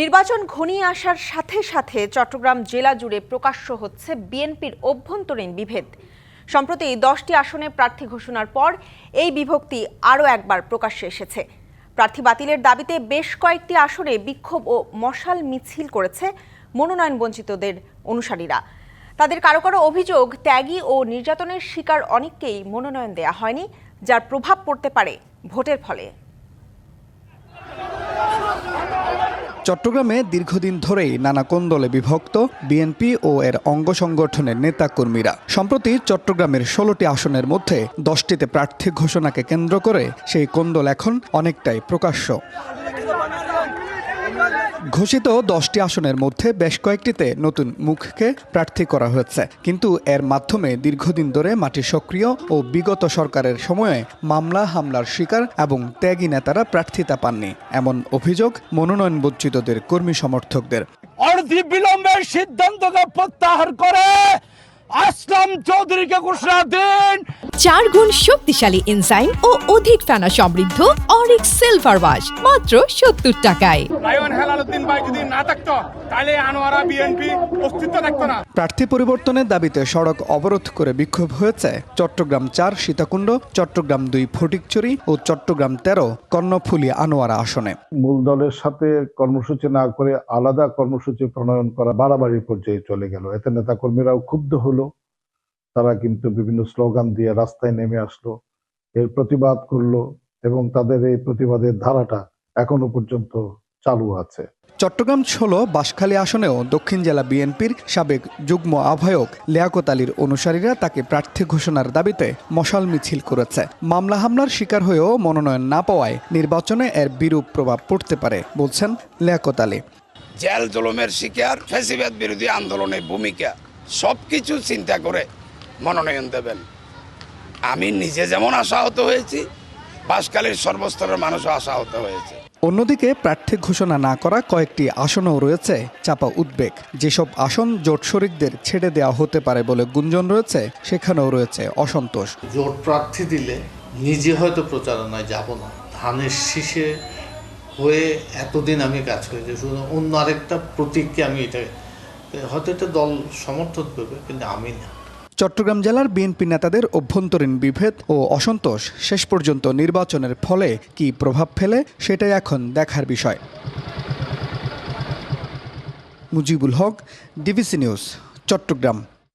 নির্বাচন ঘনিয়ে আসার সাথে সাথে চট্টগ্রাম জেলা জুড়ে প্রকাশ্য হচ্ছে বিএনপির অভ্যন্তরীণ বিভেদ। সম্প্রতি 10টি আসনে প্রার্থী ঘোষণার পর এই বিভক্তি আরও একবার প্রকাশ্যে এসেছে। প্রার্থী বাতিলের দাবিতে বেশ কয়েকটি আসনে বিক্ষোভ ও মশাল মিছিল করেছে মনোনয়ন বঞ্চিতদের অনুসারীরা। তাদের কারো কারো অভিযোগ, ত্যাগী ও নির্যাতনের শিকার অনেককেই মনোনয়ন দেয়া হয়নি, যার প্রভাব পড়তে পারে ভোটের ফলে। চট্টগ্রামে দীর্ঘদিন ধরেই নানা কোন্দলে বিভক্ত বিএনপি ও এর অঙ্গ সংগঠনের নেতাকর্মীরা। সম্প্রতি চট্টগ্রামের 16টি আসনের মধ্যে 10টিতে প্রার্থী ঘোষণাকে কেন্দ্র করে সেই কোন্দল এখন অনেকটাই প্রকাশ্য। ঘোষিত 10টি আসনের মধ্যে বেশ কয়েকটিতে নতুন মুখকে প্রার্থী করা হয়েছে, কিন্তু এর মাধ্যমে দীর্ঘদিন ধরে মাটি সক্রিয় ও বিগত সরকারের সময়ে মামলা হামলার শিকার এবং ত্যাগী নেতারা প্রার্থিতা পাননি, এমন অভিযোগ মনোনয়ন বঞ্চিতদের কর্মী সমর্থকদের। অনতি বিলম্বের সিদ্ধান্তকে প্রত্যাহার করে আসলাম চৌধুরীকে ঘোষণা দিন। 4 গুণ শক্তিশালী এনজাইম ও অধিক ফেনা সমৃদ্ধ অরিক্স সিলভার ওয়াশ মাত্র 70 টাকায়। লায়ন হেলালুদ্দিন ভাই যদি না থাকতো তাহলে আনোয়ারা বিএনপি অস্তিত্ব থাকতো না। প্রার্থী পরিবর্তনের দাবিতে সড়ক অবরোধ করে বিক্ষোভ হয়েছে চট্টগ্রাম 4 সীতাকুণ্ড, চট্টগ্রাম 2 ফটিকছড়ি ও চট্টগ্রাম 13 কর্ণফুলী আনোয়ারা আসনে। মূল দলের সাথে কর্মসূচি না করে আলাদা কর্মসূচি প্রণয়ন করা বাড়াবাড়ি পর্যায়ে চলে গেল। এতে নেতাকর্মীরাও ক্ষুব্ধ হলো। তারা কিন্তু বিভিন্ন স্লোগান দিয়ে রাস্তায় নেমে আসলো, এর প্রতিবাদ করলো এবং তাদের এই প্রতিবাদের ধারাটা এখনো পর্যন্ত চালু আছে। চট্টগ্রাম 16 বাঁশখালী আসনেও দক্ষিণ জেলা বিএনপির সাবেক যুগ্ম আহ্বায়ক লিয়াকত আলীর অনুসারীরা তাকে প্রার্থী ঘোষণার দাবিতে মশাল মিছিল করেছে। মামলা হামলার শিকার হয়েও মনোনয়ন না পাওয়ায় নির্বাচনে এর বিরূপ প্রভাব পড়তে পারে বলছেন লিয়াকত আলী। জেল জুলুমের শিকার, ফ্যাসিবাদ বিরোধী আন্দোলনের ভূমিকা সবকিছু চিন্তা করে মনোনয়ন দেবেন। আমি নিজে যেমন আশাহত হয়েছি, বাঁশখালীর সর্বস্তরের মানুষও আশাহত হয়েছে। অন্যদিকে প্রার্থী ঘোষণা না করা কয়েকটি আসনও রয়েছে চাপা উদ্বেগ। যেসব আসন জোট শরিকদের ছেড়ে দেওয়া হতে পারে বলে গুঞ্জন রয়েছে, সেখানেও রয়েছে অসন্তোষ। জোট প্রার্থী দিলে নিজে হয়তো প্রচারণায় যাব না, ধানের শীষে হয়ে এতদিন আমি কাজ করেছি, শুধু অন্য আরেকটা প্রতীককে আমি এটা হয়তো একটা দল সমর্থন করবে, কিন্তু আমি না। চট্টগ্রাম জেলার বিএনপি নেতাদের অভ্যন্তরীণ বিভেদ ও অসন্তোষ শেষ পর্যন্ত নির্বাচনের ফলে কী প্রভাব ফেলে, সেটাই এখন দেখার বিষয়। Mujibul Haque, DBC news, Chittagong.